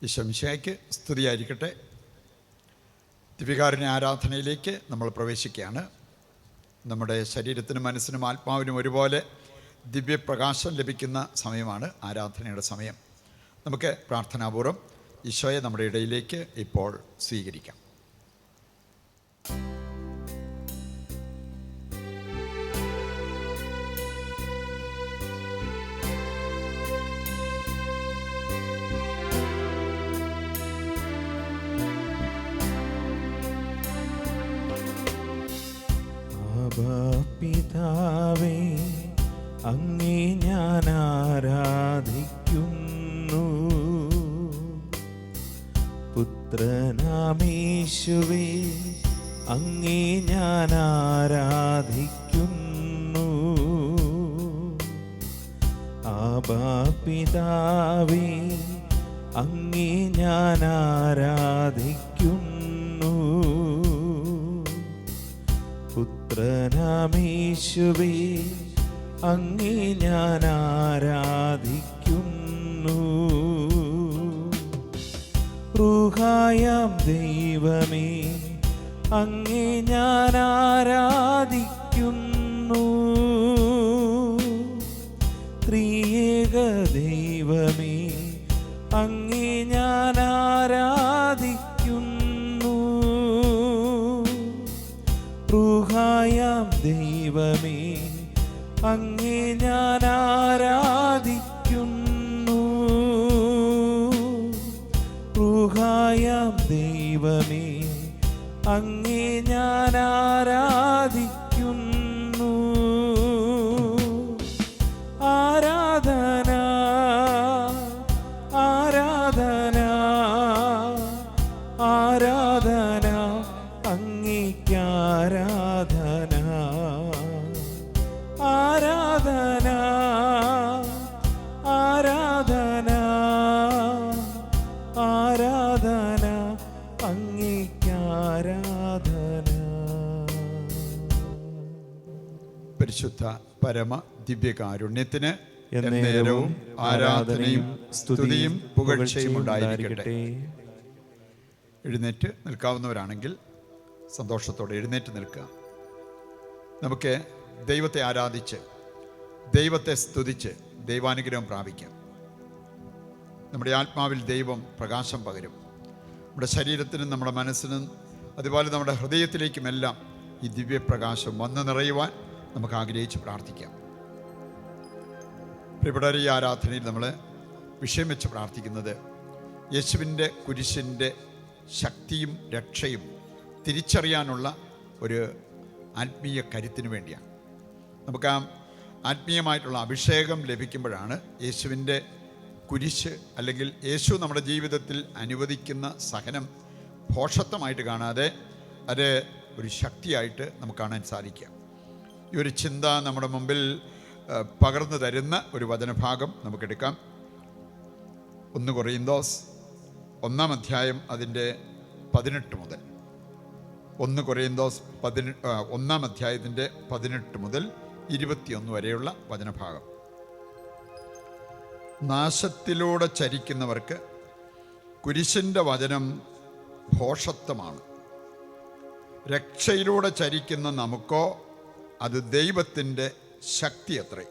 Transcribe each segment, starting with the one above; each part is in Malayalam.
ഈശോമിശിഹായ്ക്ക് സ്തുതിയായിരിക്കട്ടെ. ദിവ്യകാരുണ്യ ആരാധനയിലേക്ക് നമ്മൾ പ്രവേശിക്കുകയാണ്. നമ്മുടെ ശരീരത്തിനും മനസ്സിനും ആത്മാവിനും ഒരുപോലെ ദിവ്യപ്രകാശം ലഭിക്കുന്ന സമയമാണ് ആരാധനയുടെ സമയം. നമുക്ക് പ്രാർത്ഥനാപൂർവ്വം ഈശോയെ നമ്മുടെ ഇടയിലേക്ക് ഇപ്പോൾ സ്വീകരിക്കാം. പിതാവേ, അങ്ങേ ഞാൻ ആരാധിക്കുന്നു. പുത്രനാമേശുവേ, അങ്ങേ ഞാൻ ആരാധിക്കുന്നു. ആബാ പിതാവേ, അങ്ങേ ഞാൻ ആരാധിക്കുന്നു. പുത്രനാമേശുവേ, അങ്ങേ ഞാൻ ആരാധിക്കുന്നു. റൂഹായാം ദൈവമേ, അങ്ങേ ഞാൻ ആരാധിക്കുന്നു. ത്രിയേക ദൈവമേ, അങ്ങേ ഞാൻ ആരാധിക്കുന്നു. റൂഹായാം ദൈവമേ, അങ്ങേ ഞാൻ ആരാധിക്കുന്നു. റൂഹായാം ദൈവമേ, അങ്ങേ ഞാൻ ആരാധിക്കുന്നു. ആരാധന ആരാധന ആരാധന അങ്ങേക്ക് ആരാധന. ആരാധന ആരാധന ആരാധന അങ്ങേക്ക് ആരാധന. പരിശുദ്ധ പരമ ദിവ്യകാരുണ്യത്തിന് എന്നേരവും ആരാധനയും സ്തുതിയും പുകഴ്ചയും ഉണ്ടായിരിക്കട്ടെ. എഴുന്നേറ്റ് നിൽക്കാവുന്നവരാണെങ്കിൽ സന്തോഷത്തോടെ എഴുന്നേറ്റ് നിൽക്കുക. നമുക്ക് ദൈവത്തെ ആരാധിച്ച് ദൈവത്തെ സ്തുതിച്ച് ദൈവാനുഗ്രഹം പ്രാപിക്കാം. നമ്മുടെ ആത്മാവിൽ ദൈവം പ്രകാശം പകരും. നമ്മുടെ ശരീരത്തിനും നമ്മുടെ മനസ്സിനും അതുപോലെ നമ്മുടെ ഹൃദയത്തിലേക്കുമെല്ലാം ഈ ദിവ്യപ്രകാശം വന്ന് നിറയുവാൻ നമുക്ക് ആഗ്രഹിച്ച് പ്രാർത്ഥിക്കാം. പ്രിയപ്പെട്ടവരെ, ഈ ആരാധനയിൽ നമ്മൾ വിഷയം വെച്ച് പ്രാർത്ഥിക്കുന്നത് യേശുവിൻ്റെ കുരിശിൻ്റെ ശക്തിയും രക്ഷയും തിരിച്ചറിയാനുള്ള ഒരു ആത്മീയ കരുത്തിന് വേണ്ടിയാണ്. നമുക്ക് ആ ആത്മീയമായിട്ടുള്ള അഭിഷേകം ലഭിക്കുമ്പോഴാണ് യേശുവിൻ്റെ കുരിശ് അല്ലെങ്കിൽ യേശു നമ്മുടെ ജീവിതത്തിൽ അനുവദിക്കുന്ന സഹനം ഭോഷത്വമായിട്ട് കാണാതെ അത് ഒരു ശക്തിയായിട്ട് നമുക്ക് കാണാൻ സാധിക്കുക. ഈ ഒരു ചിന്ത നമ്മുടെ മുമ്പിൽ പകർന്നു തരുന്ന ഒരു വചനഭാഗം നമുക്കെടുക്കാം. 1 കൊറിന്തോസ് 1-ാം അധ്യായം അതിൻ്റെ 18 മുതൽ 1 കൊറിന്തോസ് 1-ാം അധ്യായത്തിൻ്റെ 18 മുതൽ 21 വരെയുള്ള വചനഭാഗം. നാശത്തിലൂടെ ചരിക്കുന്നവർക്ക് കുരിശിൻ്റെ വചനം ഭോഷത്വമാണ്. രക്ഷയിലൂടെ ചരിക്കുന്ന നമുക്കോ അത് ദൈവത്തിൻ്റെ ശക്തി അത്രേ.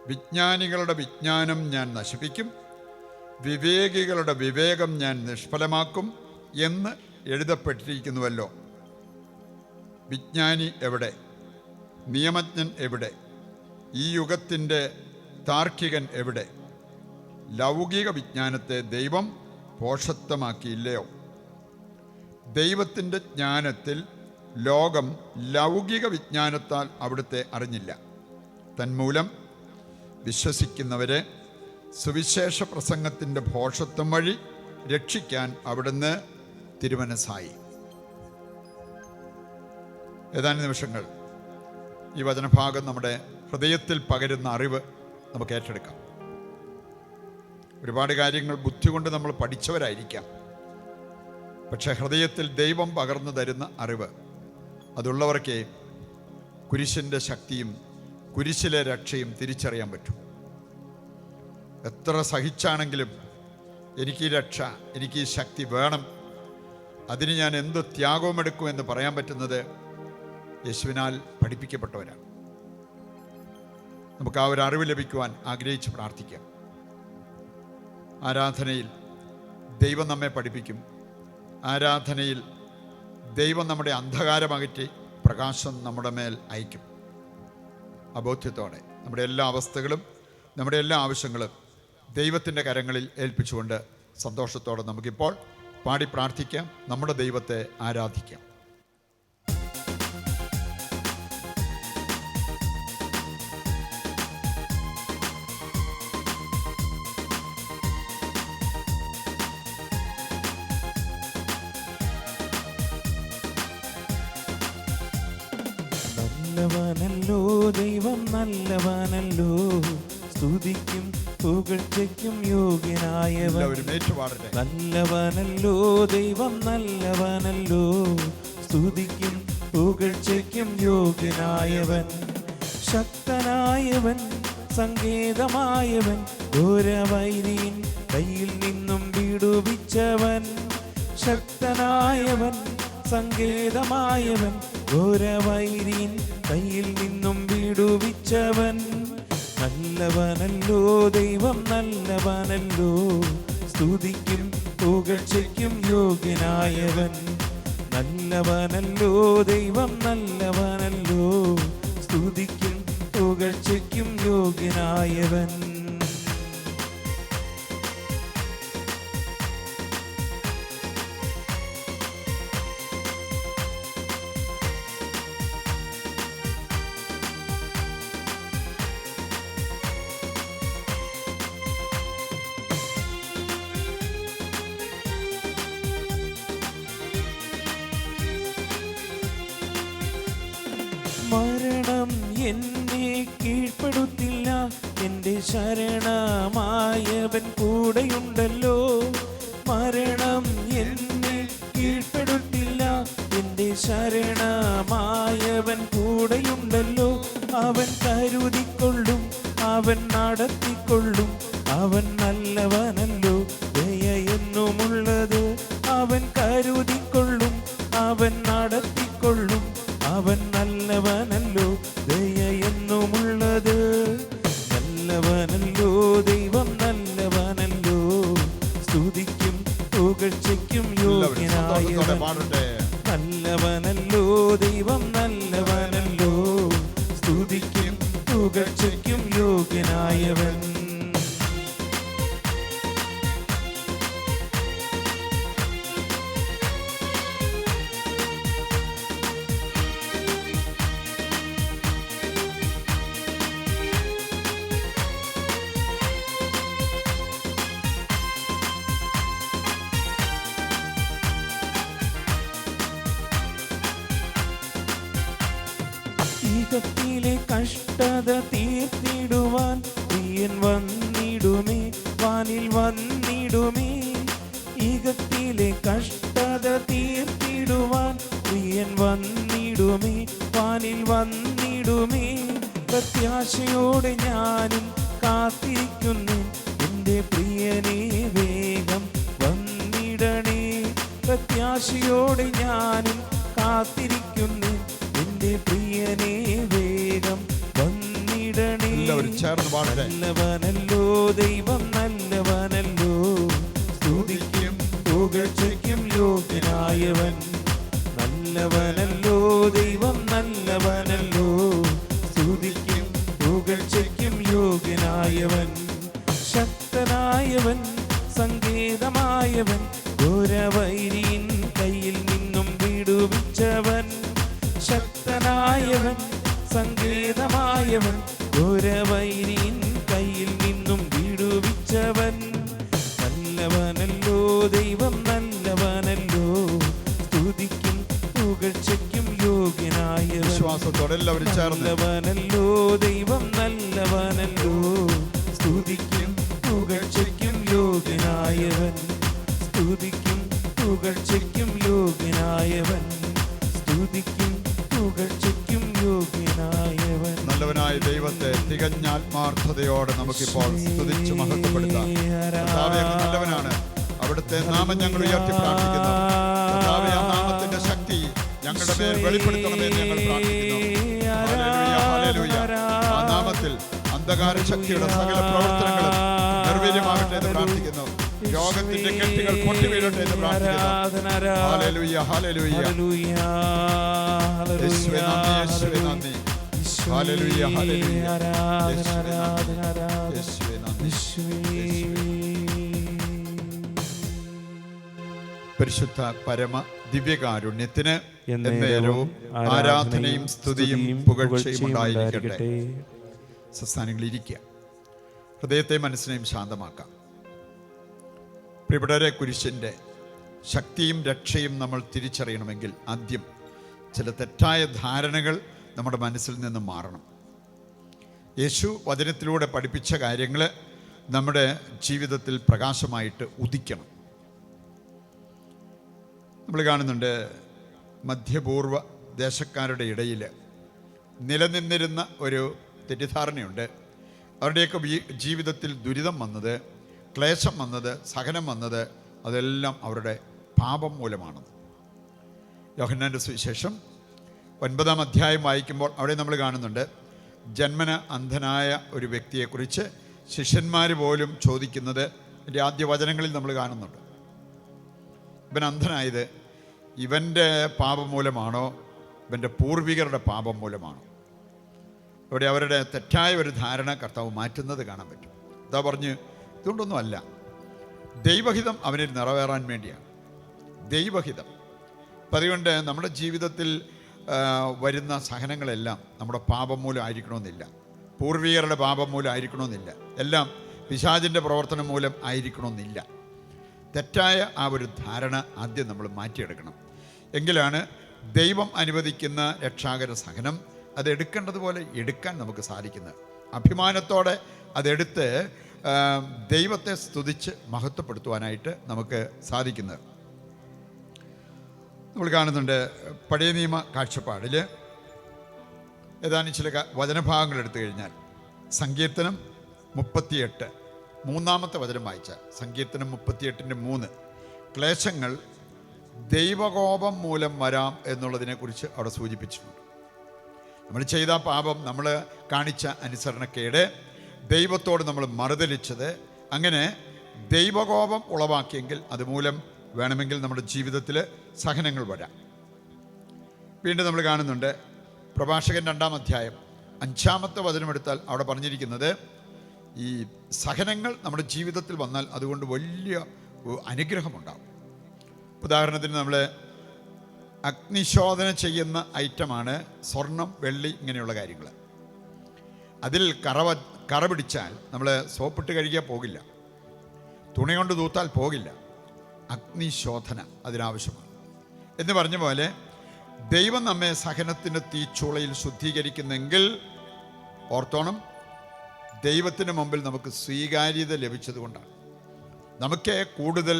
വിജ്ഞാനികളുടെ വിജ്ഞാനം ഞാൻ നശിപ്പിക്കും, വിവേകികളുടെ വിവേകം ഞാൻ നിഷ്ഫലമാക്കും എന്ന് എഴുതപ്പെട്ടിരിക്കുന്നുവല്ലോ. വിജ്ഞാനി എവിടെ? നിയമജ്ഞൻ എവിടെ? ഈ യുഗത്തിൻ്റെ താർക്കികൻ എവിടെ? ലൗകിക വിജ്ഞാനത്തെ ദൈവം ഭോഷത്വമാക്കിയില്ലയോ? ദൈവത്തിൻ്റെ ജ്ഞാനത്തിൽ ലോകം ലൗകിക വിജ്ഞാനത്താൽ അവിടുത്തെ അറിഞ്ഞില്ല. തന്മൂലം വിശ്വസിക്കുന്നവരെ സുവിശേഷ പ്രസംഗത്തിൻ്റെ ഭോഷത്വം വഴി രക്ഷിക്കാൻ അവിടുന്ന് തിരുമനസ്സായി. ഏതാനും നിമിഷങ്ങൾ ഈ വചനഭാഗം നമ്മുടെ ഹൃദയത്തിൽ പകരുന്ന അറിവ് നമുക്ക് ഏറ്റെടുക്കാം. ഒരുപാട് കാര്യങ്ങൾ ബുദ്ധി കൊണ്ട് നമ്മൾ പഠിച്ചവരായിരിക്കാം. പക്ഷേ ഹൃദയത്തിൽ ദൈവം പകർന്നു തരുന്ന അറിവ് അതുള്ളവർക്ക് കുരിശിൻ്റെ ശക്തിയും കുരിശിലെ രക്ഷയും തിരിച്ചറിയാൻ പറ്റും. എത്ര സഹിച്ചാണെങ്കിലും എനിക്ക് ഈ രക്ഷ, എനിക്ക് ഈ ശക്തി വേണം, അതിന് ഞാൻ എന്ത് ത്യാഗവും എന്ന് പറയാൻ പറ്റുന്നത് യേശുവിനാൽ പഠിപ്പിക്കപ്പെട്ടവരാണ്. നമുക്ക് ആ ഒരു അറിവ് ലഭിക്കുവാൻ ആഗ്രഹിച്ച് പ്രാർത്ഥിക്കാം. ആരാധനയിൽ ദൈവം നമ്മെ പഠിപ്പിക്കും. ആരാധനയിൽ ദൈവം നമ്മുടെ അന്ധകാരമകറ്റി പ്രകാശം നമ്മുടെ മേൽ അയക്കും. അബോധ്യത്തോടെ നമ്മുടെ എല്ലാ അവസ്ഥകളും നമ്മുടെ എല്ലാ ആവശ്യങ്ങളും ദൈവത്തിൻ്റെ കരങ്ങളിൽ ഏൽപ്പിച്ചുകൊണ്ട് സന്തോഷത്തോടെ നമുക്കിപ്പോൾ പാടി പ്രാർത്ഥിക്കാം, നമ്മുടെ ദൈവത്തെ ആരാധിക്കാം. നല്ലവനല്ലോ ദൈവം, നല്ലവനല്ലോ, സ്തുതിക്കും പുകഴ്ചയ്ക്കും യോഗ്യനായവൻ. നല്ലവനല്ലോ ദൈവം, നല്ലവനല്ലോ, സ്തുതിക്കും പുകഴ്ചയ്ക്കും യോഗ്യനായവൻ. ശക്തനായവൻ, സങ്കേതമായവൻ, ഘോരവൈരിൻ കയ്യിൽ നിന്നും വിടുവിച്ചവൻ. ശക്തനായവൻ, സങ്കേതമായവൻ, ഘോരവൈരിൻ കയ്യിൽ നിന്നും വിടുവിച്ചവൻ. നല്ലവനല്ലോ ദൈവം, നല്ലവനല്ലോ, സ്തുതിക്കും പുകഴ്ചയ്ക്കും യോഗ്യനായവൻ. നല്ലവനല്ലോ ദൈവം, നല്ലവനല്ലോ, സ്തുതിക്കും പുകഴ്ചയ്ക്കും യോഗ്യനായവൻ. മരണം എന്നെ കീഴ്പ്പെടുത്തില്ല, എൻ്റെ ശരണമായവൻ കൂടെയുണ്ടല്ലോ. മരണം എന്നെ കീഴ്പ്പെടുത്തില്ല, എൻ്റെ ശരണമായവൻ കൂടെയുണ്ടല്ലോ. അവൻ കരുതിക്കൊള്ളും, അവൻ നടത്തിക്കൊള്ളും, അവൻ നല്ലവനല്ലോ, ദയ എന്നുമുള്ളത്. അവൻ കരുതിക്കൊള്ളും, അവൻ നടത്തിക്കൊള്ളും, അവൻ നല്ലവനല്ലോ, ദയ എന്നുമുള്ളത്. നല്ലവനല്ലോ ദൈവം, നല്ലവനല്ലോ, സ്തുതിക്കും പുകഴ്ചയ്ക്കും യോഗ്യനായവൻ. നല്ലവനല്ലോ ദൈവം, നല്ലവനല്ലോ, സ്തുതിക്കും പുകഴ്ചയ്ക്കും യോഗ്യനായവൻ. ീലെ കഷ്ടത തീർത്തിടുവാൻ പ്രിയൻ വന്നിടുമേ, വാനിൽ വന്നിടുമേ. ഈകത്തിലെ കഷ്ടത തീർത്തിടുവാൻ പ്രിയൻ വന്നിടുമേ, വാനിൽ വന്നിടുമേ. പ്രത്യാശയോടെ ഞാനും കാത്തിരിക്കുന്നു, എൻ്റെ പ്രിയനെ വേഗം വന്നിടണേ. പ്രത്യാശയോടെ ഞാനും കാത്തിരിക്കുന്നു, എൻ്റെ പ്രിയനെ വേഗം വന്നിടണേ. നല്ലവനല്ലോ ദൈവം, നല്ലവനല്ലോ, സ്തുതിക്കും പുകഴ്ചയ്ക്കും യോഗ്യനായവൻ. നല്ലവനല്ലോ ദൈവം, നല്ലവനല്ലോ, സ്തുതിക്കും പുകഴ്ചയ്ക്കും യോഗ്യനായവൻ. ശക്തനായവൻ, സങ്കേതമായവൻ, ഘോരവൈരിൻ കയ്യിൽ നിന്നും വിടുവിച്ചവൻ. ശക്തനായവൻ, സങ്കേതമായവൻ, ഘോരവൈരിൻ കയ്യിൽ നിന്നും വിടുവിച്ചവൻ. നല്ലവനല്ലോ ദൈവം, നല്ലവനല്ലോ, സ്തുതിക്കും പുകഴ്ചയ്ക്കും യോഗ്യനായവൻ. നല്ലവനല്ലോ ദൈവം, നല്ലവനല്ലോ, സ്തുതിക്കും പുകഴ്ചയ്ക്കും യോഗ്യനായവൻ. സ്തുതിക്കും പുകഴ്ചയ്ക്കും യോഗ്യനായവൻ. സ്തുതിക്കും പുകഴ്ചയ്ക്കും യോഗ്യനായവൻ. നല്ലവനായ ദൈവത്തെ തികഞ്ഞ ആത്മാർത്ഥതയോടെ നമുക്കിപ്പോൾ സ്തുതിച്ച് മഹത്വപ്പെടുത്താം. കർത്താവേ, അങ്ങ് നല്ലവനാണ്. അവിടുത്തെ നാമം ഞങ്ങൾ ഉയർത്തി പ്രാർത്ഥിക്കുന്നു. കർത്താവേ, ആ നാമത്തിന്റെ ശക്തി ഞങ്ങളുടെ മേൽ വെളിപ്പെടുത്തണമെന്ന് ഞങ്ങൾ പ്രാർത്ഥിക്കുന്നു. Hallelujah, hallelujah. ആ നാമത്തിൽ അന്ധകാര ശക്തിയുടെ സകല പ്രവർത്തനങ്ങളും നിർവീര്യമാകട്ടെ എന്ന് പ്രാർത്ഥിക്കുന്നു. രോഗത്തിന്റെ കെട്ടുകൾ പൊട്ടിവീഴട്ടെ എന്ന് പ്രാർത്ഥിക്കുന്നു. Hallelujah, hallelujah. യേശുവേ നന്ദി, യേശുവേ നന്ദി. Hallelujah, hallelujah. യേശുവേ നന്ദി. പരിശുദ്ധ പരമ ദിവ്യകാരുണ്യത്തിന് എന്നേരവും ആരാധനയും സ്തുതിയും പുകഴ്ചയും ഉണ്ടായിരിക്കട്ടെ. സംസ്ഥാനങ്ങളിൽ ഇരിക്കുക. ഹൃദയത്തെ മനസ്സിനെയും ശാന്തമാക്കാം. പ്രിയപ്പെട്ടവരെ, കുരിശിൻ്റെ ശക്തിയും രക്ഷയും നമ്മൾ തിരിച്ചറിയണമെങ്കിൽ ആദ്യം ചില തെറ്റായ ധാരണകൾ നമ്മുടെ മനസ്സിൽ നിന്ന് മാറണം. യേശു വചനത്തിലൂടെ പഠിപ്പിച്ച കാര്യങ്ങൾ നമ്മുടെ ജീവിതത്തിൽ പ്രകാശമായിട്ട് ഉദിക്കണം. നമ്മൾ കാണുന്നുണ്ട്, മധ്യപൂർവ ദേശക്കാരുടെ ഇടയിൽ നിലനിന്നിരുന്ന ഒരു തെറ്റിദ്ധാരണയുണ്ട്. അവരുടെയൊക്കെ ജീവിതത്തിൽ ദുരിതം വന്നത്, ക്ലേശം വന്നത്, സഹനം വന്നത് അതെല്ലാം അവരുടെ പാപം മൂലമാണെന്ന്. യോഹന്നാൻ്റെ സുവിശേഷം 9-ാം അധ്യായം വായിക്കുമ്പോൾ അവിടെ നമ്മൾ കാണുന്നുണ്ട്, ജന്മന അന്ധനായ ഒരു വ്യക്തിയെക്കുറിച്ച് ശിഷ്യന്മാർ പോലും ചോദിക്കുന്നത് എൻ്റെ ആദ്യ വചനങ്ങളിൽ നമ്മൾ കാണുന്നുണ്ട്. ഇവൻ അന്ധനായത് ഇവൻ്റെ പാപം മൂലമാണോ, ഇവൻ്റെ പൂർവികരുടെ പാപം മൂലമാണോ? അവിടെ അവരുടെ തെറ്റായ ഒരു ധാരണ കർത്താവ് മാറ്റുന്നത് കാണാൻ പറ്റും. എന്താ പറഞ്ഞ്, ഇതുകൊണ്ടൊന്നും അല്ല, ദൈവഹിതം അവനിൽ നിറവേറാൻ വേണ്ടിയാണ്. ദൈവഹിതം. അപ്പം അതുകൊണ്ട് നമ്മുടെ ജീവിതത്തിൽ വരുന്ന സഹനങ്ങളെല്ലാം നമ്മുടെ പാപം മൂലം ആയിരിക്കണമെന്നില്ല, പൂർവികരുടെ പാപം മൂലം ആയിരിക്കണമെന്നില്ല, എല്ലാം പിശാചിൻ്റെ പ്രവർത്തനം മൂലം ആയിരിക്കണമെന്നില്ല. തെറ്റായ ആ ഒരു ധാരണ ആദ്യം നമ്മൾ മാറ്റിയെടുക്കണം. എങ്കിലാണ് ദൈവം അനുവദിക്കുന്ന രക്ഷാകര സഹനം അതെടുക്കേണ്ടതുപോലെ എടുക്കാൻ നമുക്ക് സാധിക്കുന്നത്. അഭിമാനത്തോടെ അതെടുത്ത് ദൈവത്തെ സ്തുതിച്ച് മഹത്വപ്പെടുത്തുവാനായിട്ട് നമുക്ക് സാധിക്കുന്നത്. നമ്മൾ കാണുന്നുണ്ട്, പഴയ നിയമ കാഴ്ചപ്പാടിൽ ഏതാനും ചില വചനഭാഗങ്ങൾ എടുത്തു കഴിഞ്ഞാൽ, സങ്കീർത്തനം 38 3-ാമത്തെ വചനം വായിച്ച സങ്കീർത്തനം 38:3, ക്ലേശങ്ങൾ ദൈവകോപം മൂലം വരാം എന്നുള്ളതിനെക്കുറിച്ച് അവിടെ സൂചിപ്പിച്ചിട്ടുണ്ട്. നമ്മൾ ചെയ്ത പാപം, നമ്മൾ കാണിച്ച അനുസരണക്കേട്, ദൈവത്തോട് നമ്മൾ മറുതലിച്ചത്, അങ്ങനെ ദൈവകോപം ഉളവാക്കിയെങ്കിൽ അതുമൂലം വേണമെങ്കിൽ നമ്മുടെ ജീവിതത്തിൽ സഹനങ്ങൾ വരാം. വീണ്ടും നമ്മൾ കാണുന്നുണ്ട്, പ്രഭാഷകൻ 2-ാം അധ്യായം 5-ാമത്തെ വചനമെടുത്താൽ അവിടെ പറഞ്ഞിരിക്കുന്നത്, ഈ സഹനങ്ങൾ നമ്മുടെ ജീവിതത്തിൽ വന്നാൽ അതുകൊണ്ട് വലിയ അനുഗ്രഹമുണ്ടാകും. ഉദാഹരണത്തിന് നമ്മൾ അഗ്നിശോധന ചെയ്യുന്ന ഐറ്റമാണ് സ്വർണം, വെള്ളി, ഇങ്ങനെയുള്ള കാര്യങ്ങൾ. അതിൽ കറ പിടിച്ചാൽ നമ്മൾ സോപ്പിട്ട് കഴുകിയാൽ പോകില്ല, തുണി കൊണ്ട് തൂത്താൽ പോകില്ല. അഗ്നിശോധന അതിനാവശ്യമാണ്. എന്ന് പറഞ്ഞ പോലെ ദൈവം നമ്മെ സഹനത്തിൻ്റെ തീച്ചൂളയിൽ ശുദ്ധീകരിക്കുന്നെങ്കിൽ ഓർത്തോണം, ദൈവത്തിന് മുമ്പിൽ നമുക്ക് സ്വീകാര്യത ലഭിച്ചതുകൊണ്ടാണ്. നമുക്ക് കൂടുതൽ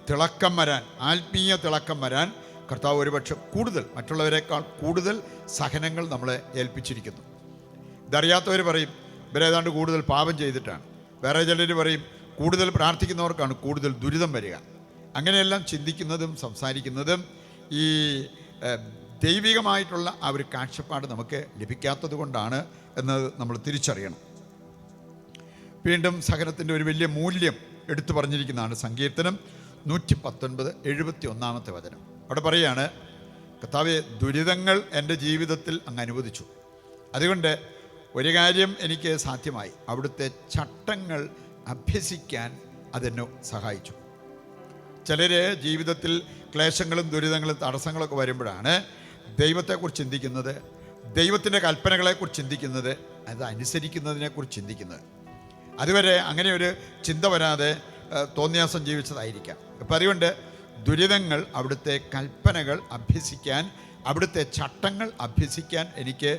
തിളക്കം വരാൻ, ആത്മീയ തിളക്കം വരാൻ കർത്താവ് ഒരുപക്ഷെ കൂടുതൽ, മറ്റുള്ളവരെക്കാൾ കൂടുതൽ സഹനങ്ങൾ നമ്മളെ ഏൽപ്പിച്ചിരിക്കുന്നു. ഇതറിയാത്തവർ പറയും ഇവരേതാണ്ട് കൂടുതൽ പാപം ചെയ്തിട്ടാണ്. വേറെ ചിലർ പറയും കൂടുതൽ പ്രാർത്ഥിക്കുന്നവർക്കാണ് കൂടുതൽ ദുരിതം വരിക. അങ്ങനെയെല്ലാം ചിന്തിക്കുന്നതും സംസാരിക്കുന്നതും ഈ ദൈവികമായിട്ടുള്ള ആ ഒരു കാഴ്ചപ്പാട് നമുക്ക് ലഭിക്കാത്തത് കൊണ്ടാണ് എന്നത് നമ്മൾ തിരിച്ചറിയണം. വീണ്ടും സഹനത്തിൻ്റെ ഒരു വലിയ മൂല്യം എടുത്തു പറഞ്ഞിരിക്കുന്നതാണ് സങ്കീർത്തനം 119 71-ാമത്തെ വചനം. അവിടെ പറയുകയാണ്, കർത്താവേ, ദുരിതങ്ങൾ എൻ്റെ ജീവിതത്തിൽ അങ്ങ് അനുവദിച്ചു, അതുകൊണ്ട് ഒരു കാര്യം എനിക്ക് സാധ്യമായി, അവിടുത്തെ ചട്ടങ്ങൾ അഭ്യസിക്കാൻ അതെന്നെ സഹായിച്ചു. ചിലർ ജീവിതത്തിൽ ക്ലേശങ്ങളും ദുരിതങ്ങളും തടസ്സങ്ങളൊക്കെ വരുമ്പോഴാണ് ദൈവത്തെക്കുറിച്ച് ചിന്തിക്കുന്നത്, ദൈവത്തിൻ്റെ കൽപ്പനകളെക്കുറിച്ച് ചിന്തിക്കുന്നത്, അത് അനുസരിക്കുന്നതിനെക്കുറിച്ച് ചിന്തിക്കുന്നത്. അതുവരെ അങ്ങനെ ഒരു ചിന്ത വരാതെ തോന്നിയാസം ജീവിച്ചതായിരിക്കാം. അപ്പം അതുകൊണ്ട് ദുരിതങ്ങൾ അവിടുത്തെ കൽപ്പനകൾ അഭ്യസിക്കാൻ, അവിടുത്തെ ചട്ടങ്ങൾ അഭ്യസിക്കാൻ എനിക്ക്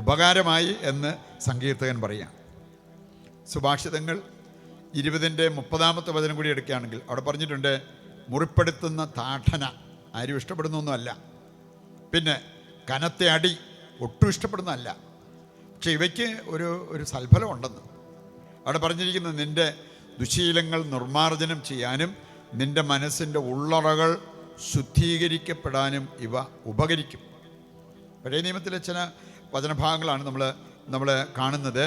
ഉപകാരമായി എന്ന് സങ്കീർത്തകൻ പറയാം. സുഭാഷിതങ്ങൾ 20-30-ാമത്തെ വചനം കൂടി എടുക്കുകയാണെങ്കിൽ അവിടെ പറഞ്ഞിട്ടുണ്ട്, മുറിപ്പെടുത്തുന്ന താഠന ആരും ഇഷ്ടപ്പെടുന്നൊന്നുമല്ല, പിന്നെ കനത്തെ അടി ഒട്ടും ഇഷ്ടപ്പെടുന്നതല്ല. പക്ഷെ ഇവയ്ക്ക് ഒരു സൽഫലം ഉണ്ടെന്ന് അവിടെ പറഞ്ഞിരിക്കുന്നത്, നിൻ്റെ ദുശീലങ്ങൾ നിർമ്മാർജ്ജനം ചെയ്യാനും നിൻ്റെ മനസ്സിൻ്റെ ഉള്ളറകൾ ശുദ്ധീകരിക്കപ്പെടാനും ഇവ ഉപകരിക്കും. പഴയ നിയമത്തിലെ ചില വചനഭാഗങ്ങളാണ് നമ്മൾ കാണുന്നത്.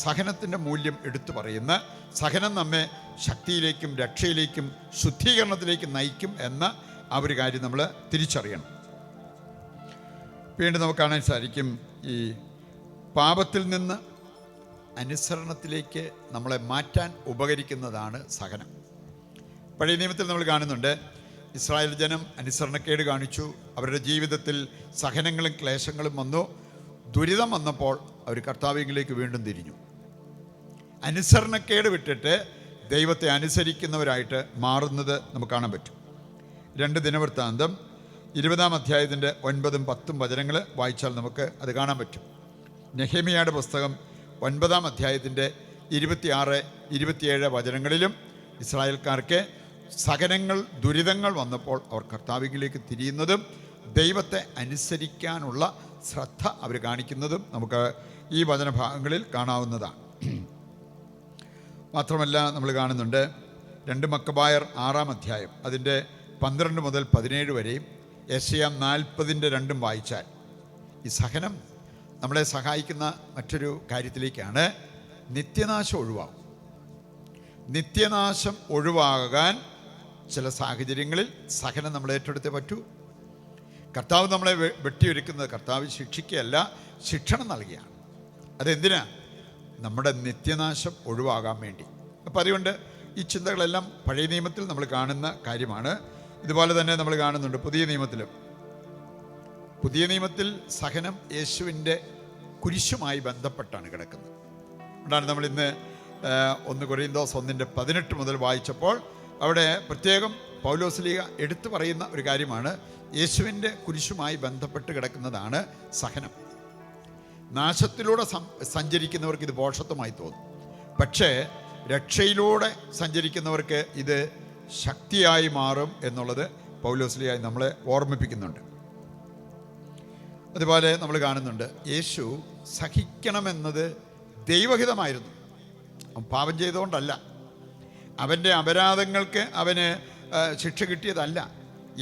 സഹനത്തിൻ്റെ മൂല്യം എടുത്തു പറയുന്ന, സഹനം നമ്മെ ശക്തിയിലേക്കും രക്ഷയിലേക്കും ശുദ്ധീകരണത്തിലേക്കും നയിക്കും എന്ന ആ ഒരു കാര്യം നമ്മൾ തിരിച്ചറിയണം. വീണ്ടും നമുക്ക് കാണാൻ സാധിക്കും, ഈ പാപത്തിൽ നിന്ന് അനുസരണത്തിലേക്ക് നമ്മളെ മാറ്റാൻ ഉപകരിക്കുന്നതാണ് സഹനം. പഴയ നിയമത്തിൽ നമ്മൾ കാണുന്നുണ്ട്, ഇസ്രായേൽ ജനം അനുസരണക്കേട് കാണിച്ചു. അവരുടെ ജീവിതത്തിൽ സഹനങ്ങളും ക്ലേശങ്ങളും വന്നു. ദുരിതം വന്നപ്പോൾ അവർ കർത്താവിലേക്ക് വീണ്ടും തിരിഞ്ഞു. അനുസരണക്കേട് വിട്ടിട്ട് ദൈവത്തെ അനുസരിക്കുന്നവരായിട്ട് മാറുന്നത് നമുക്ക് കാണാൻ പറ്റും. 2 ദിനവൃത്താന്തം 20-ാം അധ്യായത്തിൻ്റെ 9-ഉം 10-ഉം വചനങ്ങൾ വായിച്ചാൽ നമുക്ക് അത് കാണാൻ പറ്റും. നെഹെമിയയുടെ പുസ്തകം 9-ാം അധ്യായത്തിൻ്റെ 26-27 വചനങ്ങളിലും ഇസ്രായേൽക്കാർക്ക് സഹനങ്ങൾ, ദുരിതങ്ങൾ വന്നപ്പോൾ അവർ കർത്താവിലേക്ക് തിരിയുന്നതും ദൈവത്തെ അനുസരിക്കാനുള്ള ശ്രദ്ധ അവർ കാണിക്കുന്നതും നമുക്ക് ഈ വചനഭാഗങ്ങളിൽ കാണാവുന്നതാണ്. മാത്രമല്ല നമ്മൾ കാണുന്നുണ്ട് 2 മക്കബായർ 6-ാം അധ്യായം അതിൻ്റെ 12 മുതൽ 17 വരെയും യെശയ്യാ 40-ന്റെ 2-ഉം വായിച്ചാൽ ഈ സഹനം നമ്മളെ സഹായിക്കുന്ന മറ്റൊരു കാര്യത്തിലേക്കാണ്. നിത്യനാശം ഒഴിവാകും. നിത്യനാശം ഒഴിവാകാൻ ചില സാഹചര്യങ്ങളിൽ സഹനം നമ്മൾ ഏറ്റെടുത്തേ പറ്റൂ. കർത്താവ് നമ്മളെ വെട്ടിയൊരുക്കുന്നത് കർത്താവ് ശിക്ഷിക്കുകയല്ല, ശിക്ഷണം നൽകുകയാണ്. അതെന്തിനാ? നമ്മുടെ നിത്യനാശം ഒഴിവാകാൻ വേണ്ടി. അപ്പം അതുകൊണ്ട് ഈ ചിന്തകളെല്ലാം പഴയ നിയമത്തിൽ നമ്മൾ കാണുന്ന കാര്യമാണ്. ഇതുപോലെ തന്നെ നമ്മൾ കാണുന്നുണ്ട് പുതിയ നിയമത്തിൽ സഹനം യേശുവിൻ്റെ കുരിശുമായി ബന്ധപ്പെട്ടാണ് കിടക്കുന്നത്. അതുകൊണ്ടാണ് നമ്മൾ ഇന്ന് 1 കൊരിന്തോസ് 1:18 മുതൽ വായിച്ചപ്പോൾ അവിടെ പ്രത്യേകം പൗലോസ്ലീഹ എടുത്തു പറയുന്ന ഒരു കാര്യമാണ്, യേശുവിൻ്റെ കുരിശുമായി ബന്ധപ്പെട്ട് കിടക്കുന്നതാണ് സഹനം. നാശത്തിലൂടെ സഞ്ചരിക്കുന്നവർക്ക് ഇത് ഭോഷത്വമായി തോന്നും. പക്ഷേ രക്ഷയിലൂടെ സഞ്ചരിക്കുന്നവർക്ക് ഇത് ശക്തിയായി മാറും എന്നുള്ളത് പൗലോസ്ലീഹ നമ്മളെ ഓർമ്മിപ്പിക്കുന്നുണ്ട്. അതുപോലെ നമ്മൾ കാണുന്നുണ്ട്, യേശു സഹിക്കണമെന്നത് ദൈവഹിതമായിരുന്നു. അവൻ പാപം ചെയ്തുകൊണ്ടല്ല, അവൻ്റെ അപരാധങ്ങൾക്ക് അവന് ശിക്ഷ കിട്ടിയതല്ല.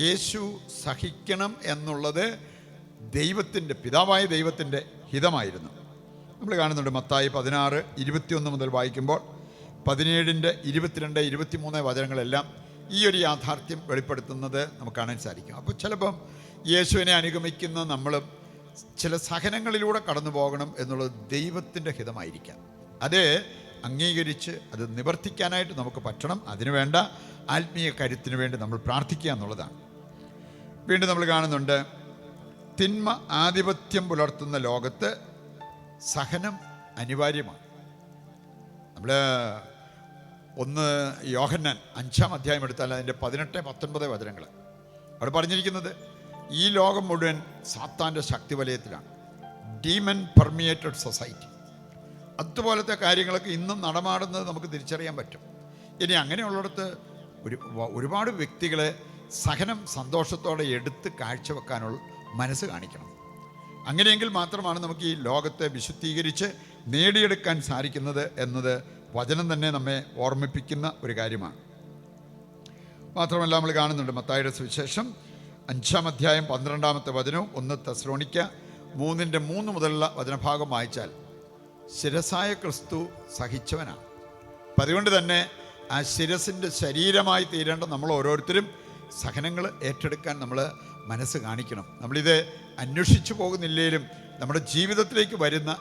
യേശു സഹിക്കണം എന്നുള്ളത് പിതാവായ ദൈവത്തിൻ്റെ ഹിതമായിരുന്നു. നമ്മൾ കാണുന്നുണ്ട് മത്തായി 16:21 മുതൽ വായിക്കുമ്പോൾ 17-ന്റെ 22, 23 വചനങ്ങളെല്ലാം ഈ ഒരു യാഥാർത്ഥ്യം വെളിപ്പെടുത്തുന്നത് നമുക്ക് കാണാൻ സാധിക്കും. അപ്പോൾ ചിലപ്പം യേശുവിനെ അനുഗമിക്കുന്ന നമ്മളും ചില സഹനങ്ങളിലൂടെ കടന്നു പോകണം എന്നുള്ളത് ദൈവത്തിൻ്റെ ഹിതമായിരിക്കാം. അത് അംഗീകരിച്ച് അത് നിവർത്തിക്കാനായിട്ട് നമുക്ക് പറ്റണം. അതിനുവേണ്ട ആത്മീയ കരുത്തിന് വേണ്ടി നമ്മൾ പ്രാർത്ഥിക്കുക എന്നുള്ളതാണ്. വീണ്ടും നമ്മൾ കാണുന്നുണ്ട്, തിന്മ ആധിപത്യം പുലർത്തുന്ന ലോകത്ത് സഹനം അനിവാര്യമാണ്. നമ്മൾ 1 യോഹന്നാൻ 5-ാം അധ്യായം എടുത്താൽ അതിൻ്റെ 18-19 വചനങ്ങൾ അവിടെ പറഞ്ഞിരിക്കുന്നത്, ഈ ലോകം മുഴുവൻ സാത്താൻ്റെ ശക്തി വലയത്തിലാണ്. Demon പെർമിയേറ്റഡ് society. അതുപോലത്തെ കാര്യങ്ങളൊക്കെ ഇന്നും നടമാടുന്നത് നമുക്ക് തിരിച്ചറിയാൻ പറ്റും. ഇനി അങ്ങനെയുള്ളിടത്ത് ഒരുപാട് വ്യക്തികളെ സഹനം സന്തോഷത്തോടെ എടുത്ത് കാഴ്ചവെക്കാനുള്ള മനസ്സ് കാണിക്കണം. അങ്ങനെയെങ്കിൽ മാത്രമാണ് നമുക്ക് ഈ ലോകത്തെ വിശുദ്ധീകരിച്ച് നേടിയെടുക്കാൻ സാധിക്കുന്നത് എന്നത് വചനം തന്നെ നമ്മെ ഓർമ്മിപ്പിക്കുന്ന ഒരു കാര്യമാണ്. മാത്രമല്ല നമ്മൾ കാണുന്നുണ്ട് മത്തായിയുടെ സുവിശേഷം 5-ാം അധ്യായം 12-ാമത്തെ വചനവും 1 തെസ്സലോനിക്ക 3:3 മുതലുള്ള വചനഭാഗം വായിച്ചാൽ ശിരസായ ക്രിസ്തു സഹിച്ചവനാണ്. അപ്പം അതുകൊണ്ട് തന്നെ ആ ശിരസിൻ്റെ ശരീരമായി തീരേണ്ട നമ്മൾ ഓരോരുത്തരും സഹനങ്ങൾ ഏറ്റെടുക്കാൻ നമ്മൾ മനസ്സ് കാണിക്കണം. നമ്മളിത് അന്വേഷിച്ചു പോകുന്നില്ലേലും നമ്മുടെ ജീവിതത്തിലേക്ക് വരുന്ന,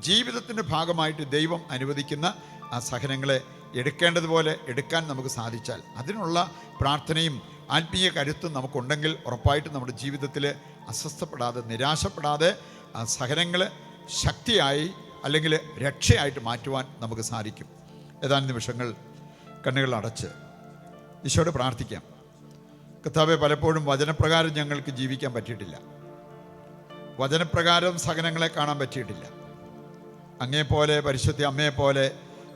ജീവിതത്തിൻ്റെ ഭാഗമായിട്ട് ദൈവം അനുവദിക്കുന്ന ആ സഹനങ്ങളെ എടുക്കേണ്ടതുപോലെ എടുക്കാൻ നമുക്ക് സാധിച്ചാൽ, അതിനുള്ള പ്രാർത്ഥനയും ആത്മീയ കരുത്തും നമുക്കുണ്ടെങ്കിൽ ഉറപ്പായിട്ടും നമ്മുടെ ജീവിതത്തിൽ അസ്വസ്ഥപ്പെടാതെ, നിരാശപ്പെടാതെ ആ സഹനങ്ങൾ ശക്തിയായി അല്ലെങ്കിൽ രക്ഷയായിട്ട് മാറ്റുവാൻ നമുക്ക് സാധിക്കും. ഏതാനും നിമിഷങ്ങൾ കണ്ണുകൾ അടച്ച് ഈശോയോട് പ്രാർത്ഥിക്കാം. കർത്താവേ, പലപ്പോഴും വചനപ്രകാരം ഞങ്ങൾക്ക് ജീവിക്കാൻ പറ്റിയിട്ടില്ല. വചനപ്രകാരം സഹനങ്ങളെ കാണാൻ പറ്റിയിട്ടില്ല. അങ്ങേപ്പോലെ, പരിശുദ്ധ അമ്മയെപ്പോലെ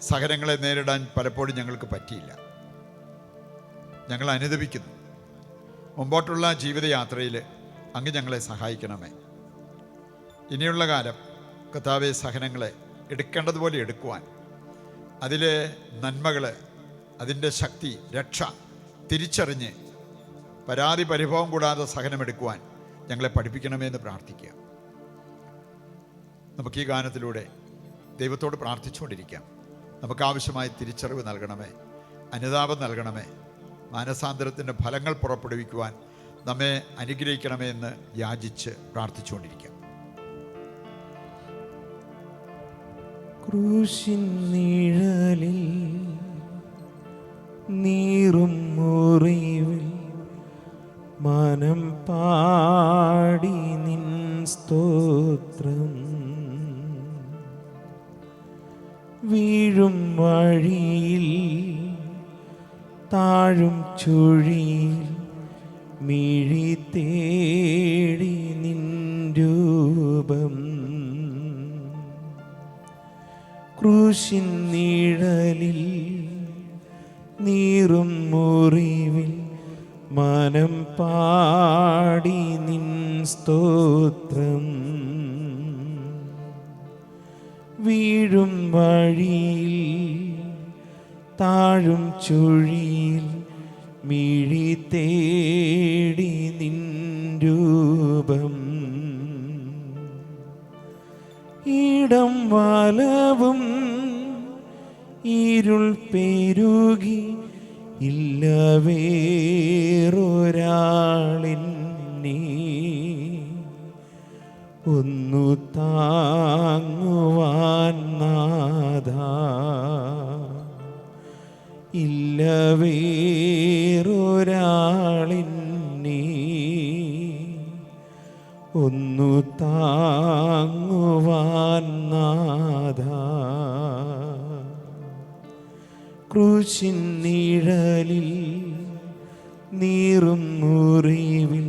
സഹനങ്ങളെ നേരിടാൻ പലപ്പോഴും ഞങ്ങൾക്ക് പറ്റിയില്ല. ഞങ്ങൾ അനുദപിക്കുന്നു. മുമ്പോട്ടുള്ള ജീവിതയാത്രയിൽ അങ്ങ് ഞങ്ങളെ സഹായിക്കണമേ. ഇനിയുള്ള കാലം കർത്താവെ സഹനങ്ങളെ എടുക്കേണ്ടതുപോലെ എടുക്കുവാൻ, അതിലെ നന്മകൾ, അതിൻ്റെ ശക്തി, രക്ഷ തിരിച്ചറിഞ്ഞ് പരാതി പരിഭവം കൂടാതെ സഹനമെടുക്കുവാൻ ഞങ്ങളെ പഠിപ്പിക്കണമേ എന്ന് പ്രാർത്ഥിക്കുക. നമുക്ക് ഈ ഗാനത്തിലൂടെ ദൈവത്തോട് പ്രാർത്ഥിച്ചുകൊണ്ടിരിക്കാം. നമുക്ക് ആവശ്യമായ തിരിച്ചറിവ് നൽകണമേ, അനുതാപം നൽകണമേ, മാനസാന്തരത്തിൻ്റെ ഫലങ്ങൾ പുറപ്പെടുവിക്കുവാൻ നമ്മെ അനുഗ്രഹിക്കണമേ എന്ന് യാചിച്ച് പ്രാർത്ഥിച്ചുകൊണ്ടിരിക്കാം. ക്രൂശിൻ നിഴലിൽ നീറും മുറിവിൽ മനം പാടി നിൻ സ്തോത്രം, വീഴും വഴിയിൽ താഴും ചുഴിയിൽ മിഴി തേടി നിൻ രൂപം, ക്രൂശിൻ നിഴലിൽ നീറും മുറിവിൽ മനം പാടി നിൻ സ്തോത്രം, വീഴും വഴിയിൽ താഴും ചുഴിയിൽ മിഴി തേടി നിൻ രൂപം, ഇടം വലവും ഇരുൾ പെരുകി ഇല്ല വേറൊരാളിന്നെ ഒന്നു താങ്ങുവാൻ നാഥാ, ഇല്ല വേറൊരാളിന്നെ ഒന്നു താങ്ങുവാൻ നാഥാ, ക്രൂശിൻ നിഴലിൽ നീറും മുറിവിൽ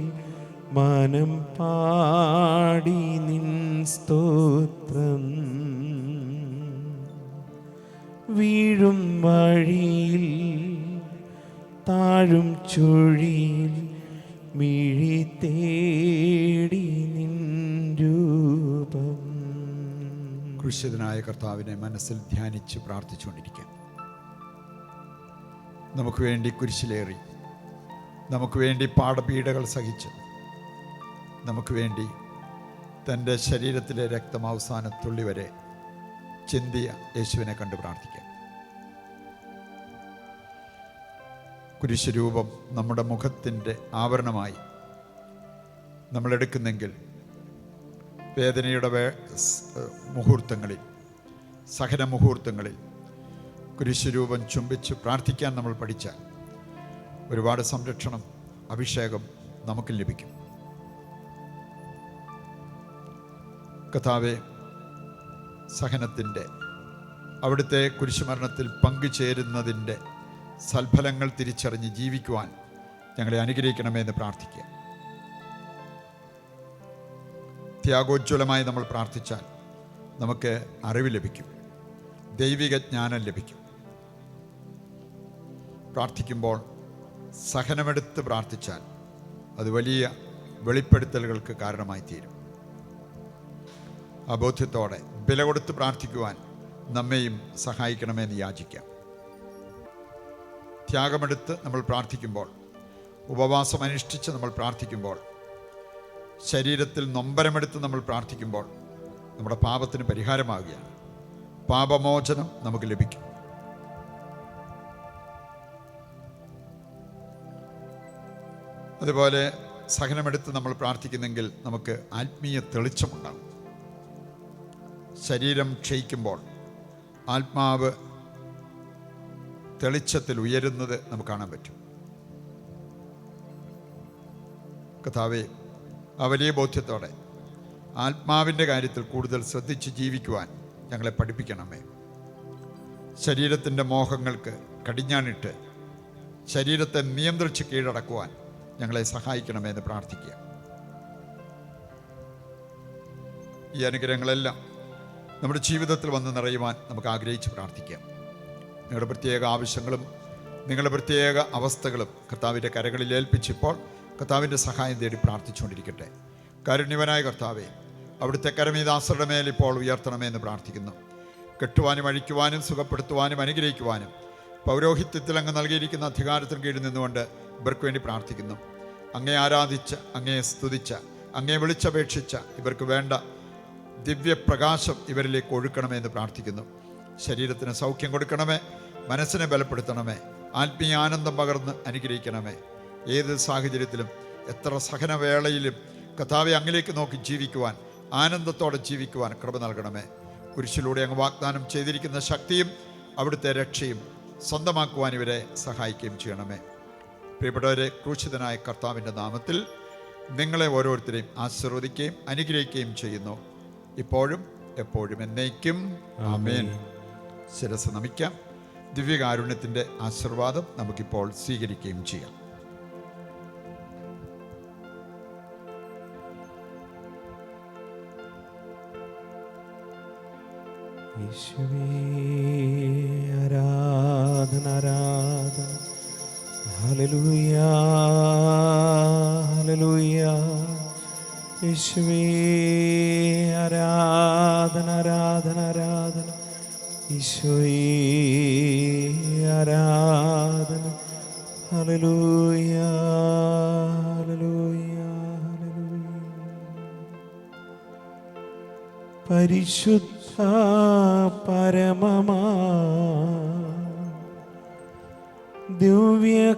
മനം പാടി നിൻ സ്തോത്രം, വീഴും വഴിയിൽ താഴും ചുഴിയിൽ മിഴി തേടി നിൻ രൂപം. ക്രൂശിതനായ കർത്താവിനെ മനസ്സിൽ ധ്യാനിച്ച് പ്രാർത്ഥിച്ചുകൊണ്ടിരിക്കാം. നമുക്ക് വേണ്ടി കുരിശിലേറി, നമുക്ക് വേണ്ടി പാടപീഡകൾ സഹിച്ച്, നമുക്ക് വേണ്ടി തൻ്റെ ശരീരത്തിലെ രക്തം അവസാന തുള്ളി വരെ ചിന്തിയ യേശുവിനെ കണ്ട് പ്രാർത്ഥിക്കാം. കുരിശുരൂപം നമ്മുടെ മുഖത്തിൻ്റെ ആവരണമായി നമ്മളെടുക്കുന്നെങ്കിൽ വേദനയുടെ മുഹൂർത്തങ്ങളിൽ, സഹന മുഹൂർത്തങ്ങളിൽ കുരിശുരൂപം ചുംബിച്ച് പ്രാർത്ഥിക്കാൻ നമ്മൾ പഠിച്ചാൽ ഒരുപാട് സംരക്ഷണം, അഭിഷേകം നമുക്ക് ലഭിക്കും. കർത്താവേ, സഹനത്തിൻ്റെ, അവിടുത്തെ കുരിശുമരണത്തിൽ പങ്കുചേരുന്നതിൻ്റെ സൽഫലങ്ങൾ തിരിച്ചറിഞ്ഞ് ജീവിക്കുവാൻ ഞങ്ങളെ അനുഗ്രഹിക്കണമേ എന്ന് പ്രാർത്ഥിക്കുക. ത്യാഗോജ്വലമായി നമ്മൾ പ്രാർത്ഥിച്ചാൽ നമുക്ക് അറിവ് ലഭിക്കും, ദൈവിക ജ്ഞാനം ലഭിക്കും. പ്രാർത്ഥിക്കുമ്പോൾ സഹനമെടുത്ത് പ്രാർത്ഥിച്ചാൽ അത് വലിയ വെളിപ്പെടുത്തലുകൾക്ക് കാരണമായി തീരും. അബോധ്യത്തോടെ വില കൊടുത്ത് പ്രാർത്ഥിക്കുവാൻ നമ്മെയും സഹായിക്കണമെന്ന് യാചിക്കാം. ത്യാഗമെടുത്ത് നമ്മൾ പ്രാർത്ഥിക്കുമ്പോൾ, ഉപവാസം അനുഷ്ഠിച്ച് നമ്മൾ പ്രാർത്ഥിക്കുമ്പോൾ, ശരീരത്തിൽ നൊമ്പരമെടുത്ത് നമ്മൾ പ്രാർത്ഥിക്കുമ്പോൾ നമ്മുടെ പാപത്തിന് പരിഹാരമാകുകയാണ്. പാപമോചനം നമുക്ക് ലഭിക്കും. അതുപോലെ സഹനമെടുത്ത് നമ്മൾ പ്രാർത്ഥിക്കുന്നെങ്കിൽ നമുക്ക് ആത്മീയ തെളിച്ചമുണ്ടാകും. ശരീരം ക്ഷയിക്കുമ്പോൾ ആത്മാവ് തെളിച്ചത്തിൽ ഉയരുന്നത് നമുക്ക് കാണാൻ പറ്റും. കർത്താവേ, ആ വലിയ ബോധ്യത്തോടെ ആത്മാവിൻ്റെ കാര്യത്തിൽ കൂടുതൽ ശ്രദ്ധിച്ച് ജീവിക്കുവാൻ ഞങ്ങളെ പഠിപ്പിക്കണമേ. ശരീരത്തിൻ്റെ മോഹങ്ങൾക്ക് കടിഞ്ഞാണിട്ട് ശരീരത്തെ നിയന്ത്രിച്ച് കീഴടക്കുവാൻ ഞങ്ങളെ സഹായിക്കണമേ എന്ന് പ്രാർത്ഥിക്കുക. ഈ അനുഗ്രഹങ്ങളെല്ലാം നമ്മുടെ ജീവിതത്തിൽ വന്ന് നിറയുവാൻ നമുക്ക് ആഗ്രഹിച്ച് പ്രാർത്ഥിക്കാം. നിങ്ങളുടെ പ്രത്യേക ആവശ്യങ്ങളും നിങ്ങളുടെ പ്രത്യേക അവസ്ഥകളും കർത്താവിൻ്റെ കരങ്ങളിൽ ഏൽപ്പിച്ചിപ്പോൾ കർത്താവിൻ്റെ സഹായം തേടി പ്രാർത്ഥിച്ചുകൊണ്ടിരിക്കട്ടെ. കാരുണ്യവനായ കർത്താവേ, അവിടുത്തെ കരമീദാസരുടെ മേൽ ഇപ്പോൾ ഉയർത്തണമേ എന്ന് പ്രാർത്ഥിക്കുന്നു. കെട്ടുവാനും അഴിക്കുവാനും സുഖപ്പെടുത്തുവാനും അനുഗ്രഹിക്കുവാനും പൗരോഹിത്യത്തിൽ അങ്ങ് നൽകിയിരിക്കുന്ന അധികാരത്തിന് കീഴിൽ നിന്നുകൊണ്ട് ഇവർക്ക് വേണ്ടി പ്രാർത്ഥിക്കുന്നു. അങ്ങേ ആരാധിച്ച്, അങ്ങയെ സ്തുതിച്ച്, അങ്ങയെ വിളിച്ചപേക്ഷിച്ച ഇവർക്ക് വേണ്ട ദിവ്യപ്രകാശം ഇവരിലേക്ക് ഒഴുക്കണമേ എന്ന് പ്രാർത്ഥിക്കുന്നു. ശരീരത്തിന് സൗഖ്യം കൊടുക്കണമേ, മനസ്സിനെ ബലപ്പെടുത്തണമേ, ആത്മീയ ആനന്ദം പകർന്ന് അനുഗ്രഹിക്കണമേ. ഏത് സാഹചര്യത്തിലും എത്ര സഹനവേളയിലും കർത്താവെ അങ്ങിലേക്ക് നോക്കി ജീവിക്കുവാൻ, ആനന്ദത്തോടെ ജീവിക്കുവാൻ കൃപ നൽകണമേ. കുരിശിലൂടെ അങ്ങ് വാഗ്ദാനം ചെയ്തിരിക്കുന്ന ശക്തിയും അവിടുത്തെ രക്ഷയും സ്വന്തമാക്കുവാൻ ഇവരെ സഹായിക്കുകയും ചെയ്യണമേ. പ്രിയപ്പെട്ടവരെ, ക്രൂശിതനായ കർത്താവിൻ്റെ നാമത്തിൽ നിങ്ങളെ ഓരോരുത്തരെയും ആശീർവദിക്കുകയും അനുഗ്രഹിക്കുകയും ചെയ്യുന്നു, ഇപ്പോഴും എപ്പോഴും എന്നേക്കും. ആമേൻ. ശിരസ്സ് നമിക്കാം. ദിവ്യകാരുണ്യത്തിൻ്റെ ആശീർവാദം നമുക്കിപ്പോൾ സ്വീകരിക്കുകയും ചെയ്യാം. യേശുവേ ആരാധന ആരാധന. Hallelujah hallelujah. യേശുവേ ആരാധന ആരാധന ആരാധന. ഈശോയേ ആരാധന. Hallelujah hallelujah hallelujah. പരിശുദ്ധ പരമമാ ദിവ്യകാരുണ്യമേ,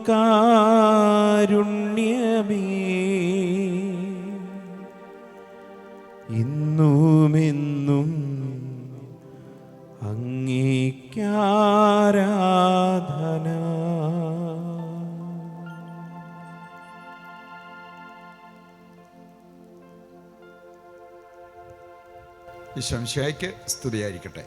ഇന്നുമെന്നും അങ്ങേക്കാരാധന. ഈശോ മിശിഹായ്ക്ക് സ്തുതിയായിരിക്കട്ടെ.